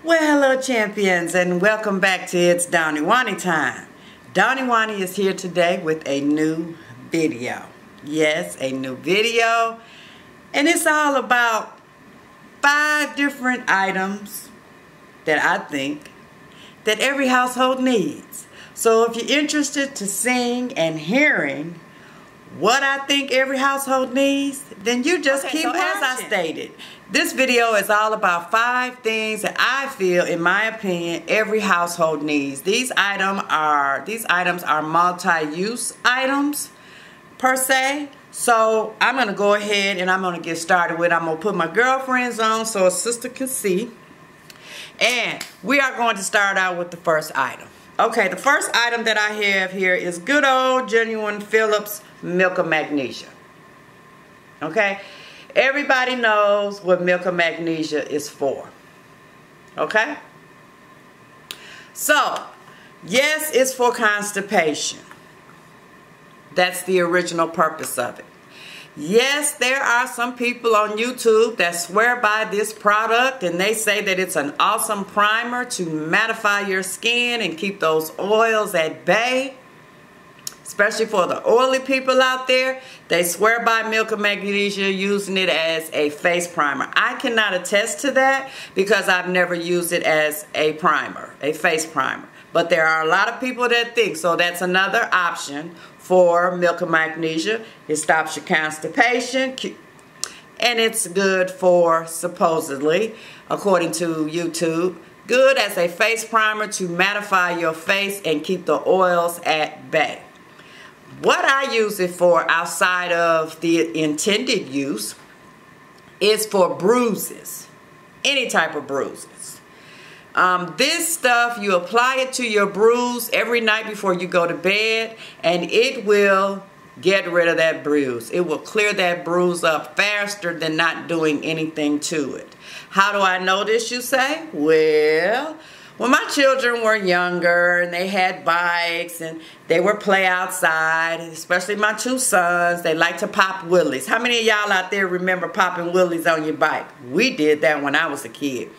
Well, hello champions, and welcome back to It's DawnyWawnyTime. DawnyWawny is here today with a new video. Yes, a new video. And it's all about 5 different items that I think that every household needs. So if you're interested to seeing and hearing what I think every household needs, then you just keep watching. As I stated, this video is all about 5 things that I feel, in my opinion, every household needs. These items are multi-use items per se. So I'm gonna go ahead and I'm gonna get started with. I'm gonna put my girlfriends on so a sister can see. And we are going to start out with the first item. Okay, the first item that I have here is good old genuine Phillips milk of magnesia. Okay, everybody knows what milk of magnesia is for. Okay, so yes, it's for constipation. That's the original purpose of it. Yes, there are some people on YouTube that swear by this product and they say that it's an awesome primer to mattify your skin and keep those oils at bay. Especially for the oily people out there, they swear by milk of magnesia using it as a face primer. I cannot attest to that because I've never used it as a primer, a face primer. But there are a lot of people that think so. That's another option for milk of magnesia. It stops your constipation and it's good for, supposedly, according to YouTube, good as a face primer to mattify your face and keep the oils at bay. What I use it for outside of the intended use is for bruises, any type of bruises. This stuff, you apply it to your bruise every night before you go to bed and it will get rid of that bruise. It will clear that bruise up faster than not doing anything to it. How do I know this, you say? Well, when my children were younger and they had bikes and they would play outside, especially my 2 sons, they like to pop wheelies. How many of y'all out there remember popping wheelies on your bike? We did that when I was a kid.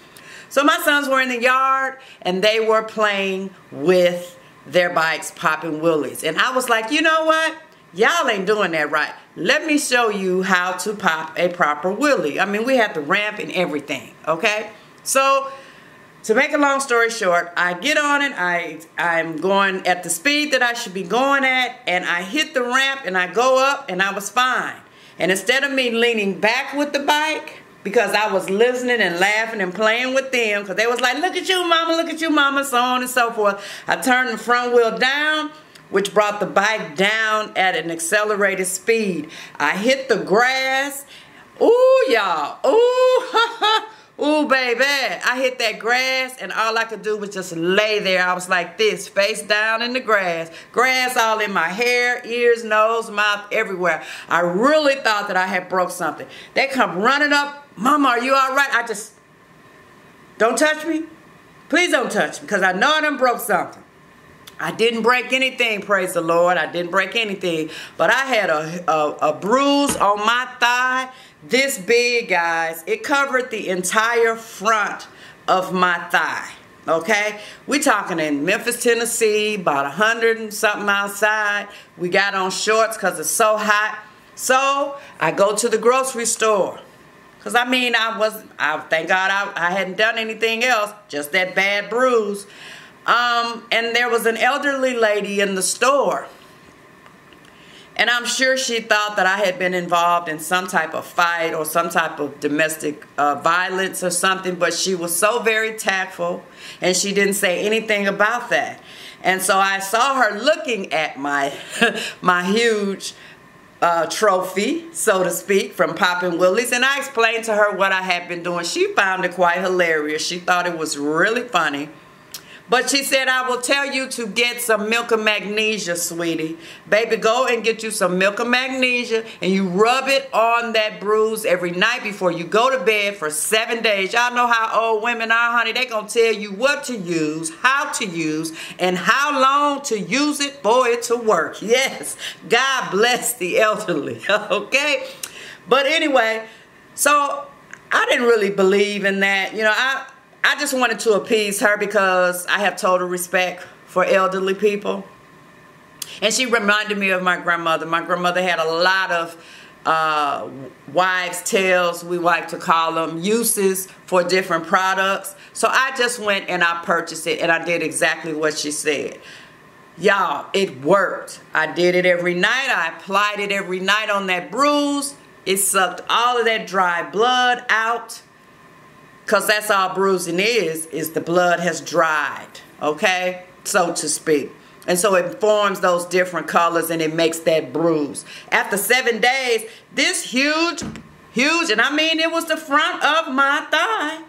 So my sons were in the yard and they were playing with their bikes, popping wheelies. And I was like, you know what? Y'all ain't doing that right. Let me show you how to pop a proper wheelie. I mean, we had the ramp and everything, okay? So, to make a long story short, I get on it, I'm going at the speed that I should be going at, and I hit the ramp and I go up and I was fine. And instead of me leaning back with the bike, because I was listening and laughing and playing with them, because they was like, look at you mama, so on and so forth, I turned the front wheel down, which brought the bike down at an accelerated speed. I hit the grass. Ooh, y'all, ooh, ooh, baby. I hit that grass and all I could do was just lay there. I was like this, face down in the grass. Grass all in my hair, ears, nose, mouth, everywhere. I really thought that I had broke something. They come running up. Mama, are you all right? I just, don't touch me. Please don't touch me because I know I done broke something. I didn't break anything, praise the Lord. I didn't break anything. But I had a bruise on my thigh. This big, guys. It covered the entire front of my thigh. Okay? We talking in Memphis, Tennessee, about 100 and something outside. We got on shorts because it's so hot. So I go to the grocery store. Because I mean, thank God I hadn't done anything else. Just that bad bruise. And there was an elderly lady in the store. And I'm sure she thought that I had been involved in some type of fight or some type of domestic violence or something. But she was so very tactful and she didn't say anything about that. And so I saw her looking at my, my huge trophy, so to speak, from popping wheelies. And I explained to her what I had been doing. She found it quite hilarious. She thought it was really funny. But she said, I will tell you to get some milk of magnesia, sweetie. Baby, go and get you some milk of magnesia and you rub it on that bruise every night before you go to bed for 7 days. Y'all know how old women are, honey. They gonna tell you what to use, how to use, and how long to use it for it to work. Yes, God bless the elderly, okay? But anyway, so I didn't really believe in that. You know, I just wanted to appease her because I have total respect for elderly people. And she reminded me of my grandmother. My grandmother had a lot of wives' tales, we like to call them, uses for different products. So I just went and I purchased it, and I did exactly what she said. Y'all, it worked. I did it every night. I applied it every night on that bruise. It sucked all of that dry blood out. Because that's all bruising is the blood has dried, okay, so to speak. And so it forms those different colors and it makes that bruise. After 7 days, this huge, and I mean it was the front of my thigh,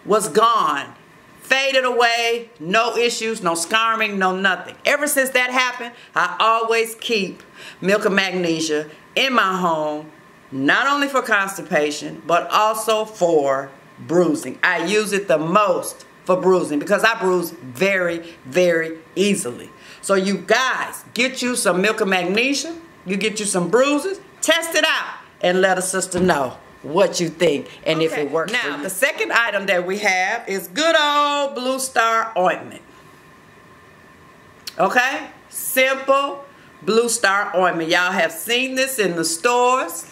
was gone. Faded away, no issues, no scarring, no nothing. Ever since that happened, I always keep milk of magnesia in my home, not only for constipation, but also for bruising. I use it the most for bruising because I bruise very, very easily. So you guys, get you some milk of magnesia, you get you some bruises, test it out, and let a sister know what you think and if it works for you. Now, the second item that we have is good old Blue Star ointment. Okay? Simple Blue Star ointment. Y'all have seen this in the stores.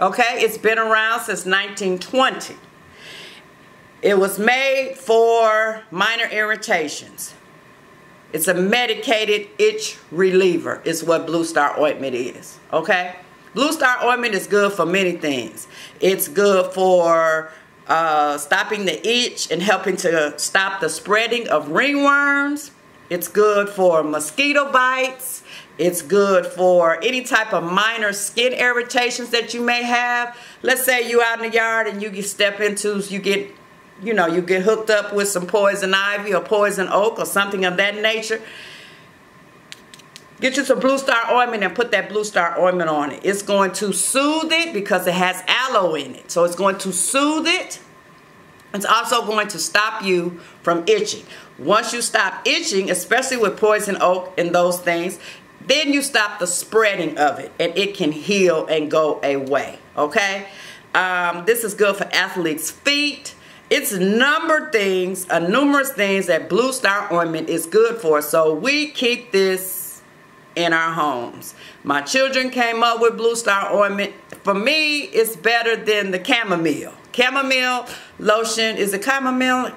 Okay? It's been around since 1920. It was made for minor irritations. It's a medicated itch reliever is what Blue Star ointment is. Okay? Blue Star ointment is good for many things. It's good for stopping the itch and helping to stop the spreading of ringworms. It's good for mosquito bites. It's good for any type of minor skin irritations that you may have. Let's say you out in the yard and you get hooked up with some poison ivy or poison oak or something of that nature. Get you some Blue Star ointment and put that Blue Star ointment on it. It's going to soothe it because it has aloe in it. So it's going to soothe it. It's also going to stop you from itching. Once you stop itching, especially with poison oak and those things, then you stop the spreading of it and it can heal and go away. Okay? This is good for athletes' feet. It's numerous things that Blue Star ointment is good for. So we keep this in our homes. My children came up with Blue Star ointment. For me, it's better than the chamomile. Chamomile lotion. Is it chamomile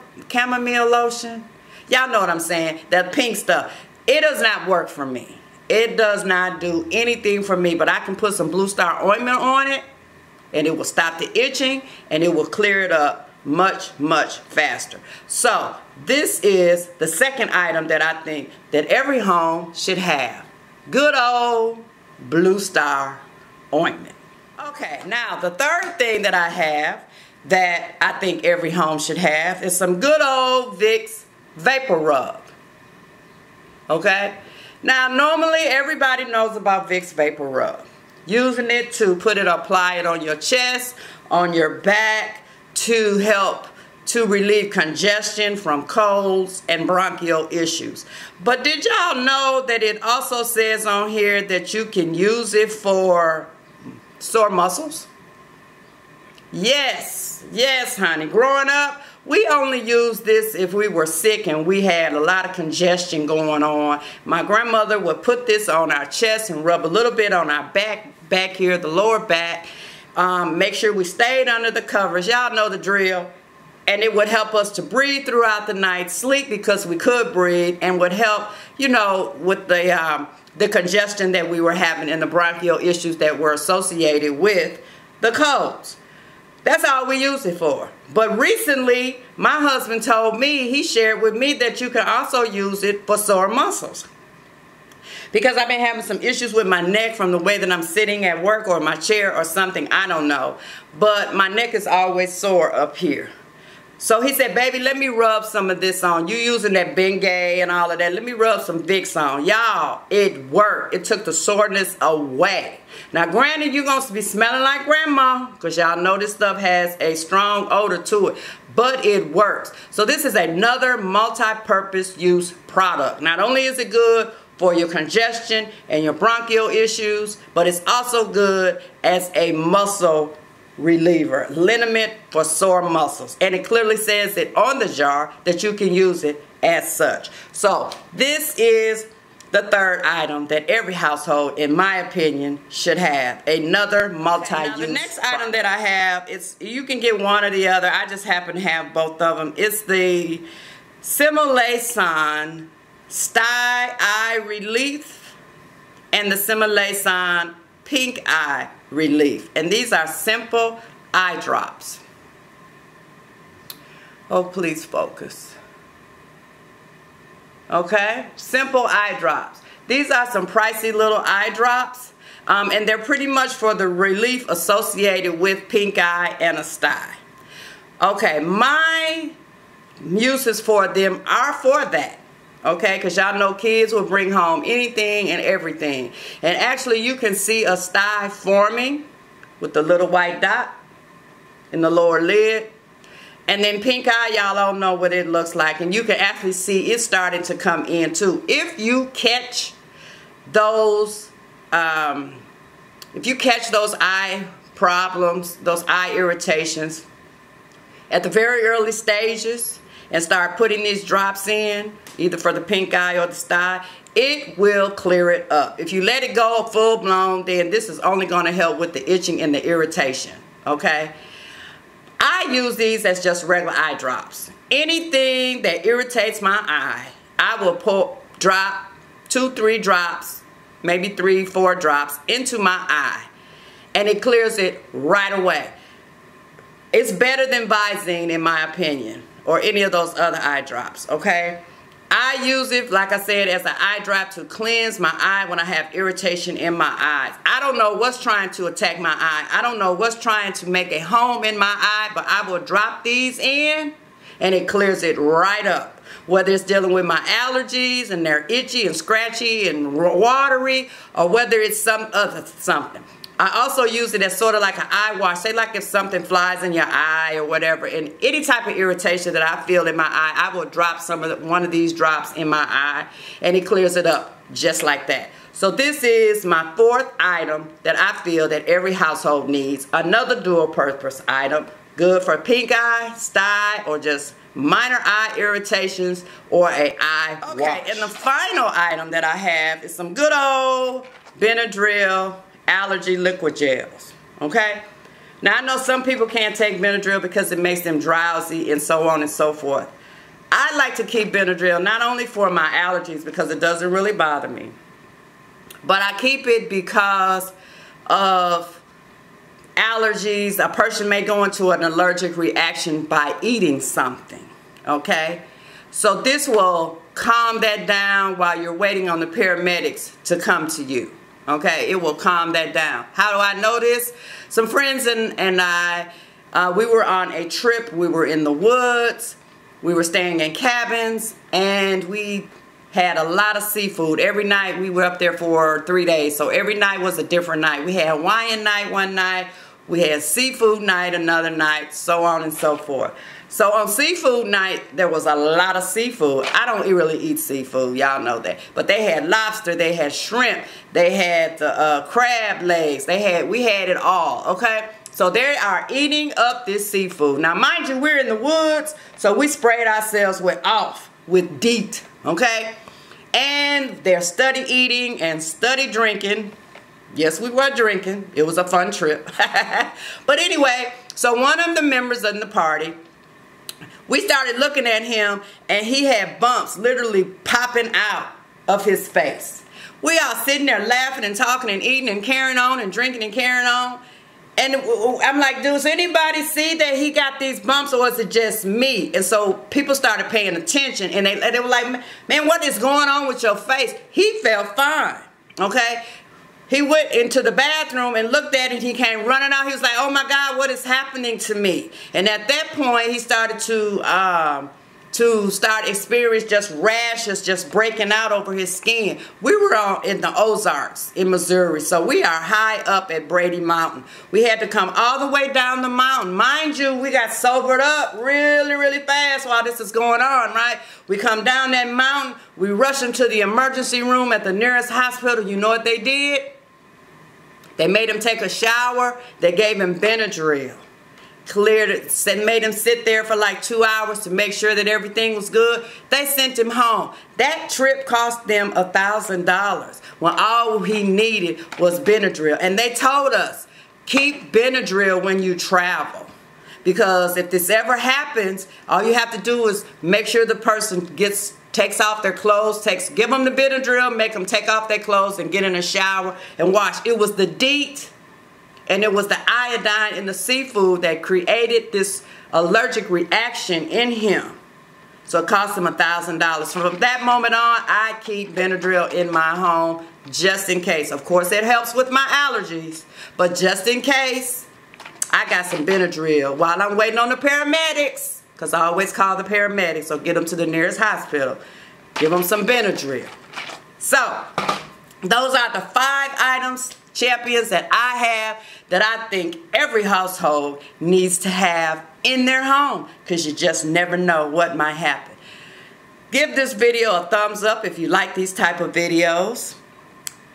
lotion? Y'all know what I'm saying. That pink stuff. It does not work for me. It does not do anything for me. But I can put some Blue Star ointment on it and it will stop the itching and it will clear it up much, much faster. So this is the second item that I think that every home should have. Good old Blue Star ointment. Okay, now the third thing that I have that I think every home should have is some good old Vicks Vapor Rub. Okay? Now normally everybody knows about Vicks Vapor Rub. Using it to apply it on your chest, on your back, to help to relieve congestion from colds and bronchial issues. But did y'all know that it also says on here that you can use it for sore muscles? Yes, yes, honey. Growing up, we only used this if we were sick and we had a lot of congestion going on. My grandmother would put this on our chest and rub a little bit on our back here, the lower back. Make sure we stayed under the covers. Y'all know the drill. And it would help us to breathe throughout the night, sleep because we could breathe, and would help, you know, with the congestion that we were having and the bronchial issues that were associated with the colds. That's all we use it for. But recently, my husband told me, he shared with me that you can also use it for sore muscles. Because I've been having some issues with my neck from the way that I'm sitting at work or my chair or something, I don't know. But my neck is always sore up here. So he said, baby, let me rub some of this on. You using that Bengay and all of that. Let me rub some Vicks on. Y'all, it worked. It took the soreness away. Now, granted, you're going to be smelling like grandma because y'all know this stuff has a strong odor to it. But it works. So this is another multi-purpose use product. Not only is it good for your congestion and your bronchial issues, but it's also good as a muscle reliever, liniment for sore muscles. And it clearly says it on the jar that you can use it as such. So this is the third item that every household, in my opinion, should have. Another multi-use. Okay, the next item that I have, you can get one or the other. I just happen to have both of them. It's the Simulason Sty Eye Relief and the Simulason Pink Eye Relief. And these are simple eye drops. Oh, please focus. Okay, simple eye drops. These are some pricey little eye drops, and they're pretty much for the relief associated with pink eye and a sty. Okay, my uses for them are for that. Okay, because y'all know kids will bring home anything and everything. And actually you can see a sty forming with the little white dot in the lower lid. And then pink eye, y'all don't know what it looks like. And you can actually see it starting to come in too. If you catch those, eye problems, those eye irritations at the very early stages and start putting these drops in, either for the pink eye or the sty, it will clear it up. If you let it go full blown, then this is only going to help with the itching and the irritation. Okay? I use these as just regular eye drops. Anything that irritates my eye, I will drop 2-3 drops, maybe 3-4 drops into my eye, and it clears it right away. It's better than Visine, in my opinion, or any of those other eye drops. Okay, I use it, like I said, as an eye drop to cleanse my eye when I have irritation in my eyes. I don't know what's trying to attack my eye. I don't know what's trying to make a home in my eye, but I will drop these in and it clears it right up. Whether it's dealing with my allergies and they're itchy and scratchy and watery, or whether it's some other something. I also use it as sort of like an eye wash. Say like if something flies in your eye or whatever, and any type of irritation that I feel in my eye, I will drop one of these drops in my eye, and it clears it up just like that. So this is my fourth item that I feel that every household needs. Another dual purpose item, good for pink eye, sty, or just minor eye irritations, or a eye wash. Okay, and the final item that I have is some good old Benadryl allergy liquid gels. Okay, now I know some people can't take Benadryl because it makes them drowsy and so on and so forth. I like to keep Benadryl not only for my allergies because it doesn't really bother me, but I keep it because of allergies. A person may go into an allergic reaction by eating something. Okay, so this will calm that down while you're waiting on the paramedics to come to you. Okay, it will calm that down. How do I know this? Some friends and I, we were on a trip. We were in the woods. We were staying in cabins, and we had a lot of seafood. Every night, we were up there for 3 days, so every night was a different night. We had Hawaiian night one night. We had seafood night another night, so on and so forth. So on seafood night, there was a lot of seafood. I don't really eat seafood, y'all know that. But they had lobster, they had shrimp, they had the crab legs, we had it all, okay? So they are eating up this seafood. Now mind you, we're in the woods, so we sprayed ourselves with DEET, okay? And they're study eating and study drinking. Yes, we were drinking. It was a fun trip. But anyway, so one of the members in the party, we started looking at him, and he had bumps literally popping out of his face. We all sitting there laughing and talking and eating and carrying on and drinking and carrying on. And I'm like, does anybody see that he got these bumps, or is it just me? And so people started paying attention, and they were like, man, what is going on with your face? He felt fine, okay? He went into the bathroom and looked at it. He came running out. He was like, oh my God, what is happening to me? And at that point, he started to experience just rashes just breaking out over his skin. We were in the Ozarks in Missouri, so we are high up at Brady Mountain. We had to come all the way down the mountain. Mind you, we got sobered up really, really fast while this is going on, right? We come down that mountain. We rush into the emergency room at the nearest hospital. You know what they did? They made him take a shower. They gave him Benadryl. Cleared it, made him sit there for like 2 hours to make sure that everything was good. They sent him home. That trip cost them $1,000 when all he needed was Benadryl. And they told us, keep Benadryl when you travel. Because if this ever happens, all you have to do is make sure the person takes off their clothes, give them the Benadryl, make them take off their clothes and get in a shower and wash. It was the DEET and it was the iodine in the seafood that created this allergic reaction in him. So it cost him $1,000. From that moment on, I keep Benadryl in my home just in case. Of course, it helps with my allergies, but just in case, I got some Benadryl while I'm waiting on the paramedics, because I always call the paramedics or get them to the nearest hospital. Give them some Benadryl. So, those are the 5 items, champions, that I have that I think every household needs to have in their home, because you just never know what might happen. Give this video a thumbs up if you like these type of videos.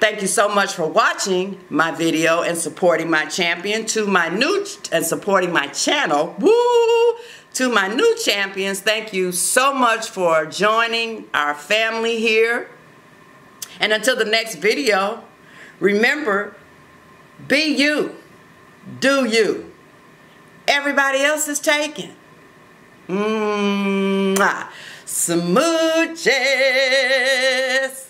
Thank you so much for watching my video and supporting my champion. To my new and supporting my channel. Woo! To my new champions, thank you so much for joining our family here. And until the next video, remember, be you, do you. Everybody else is taken. Smooches.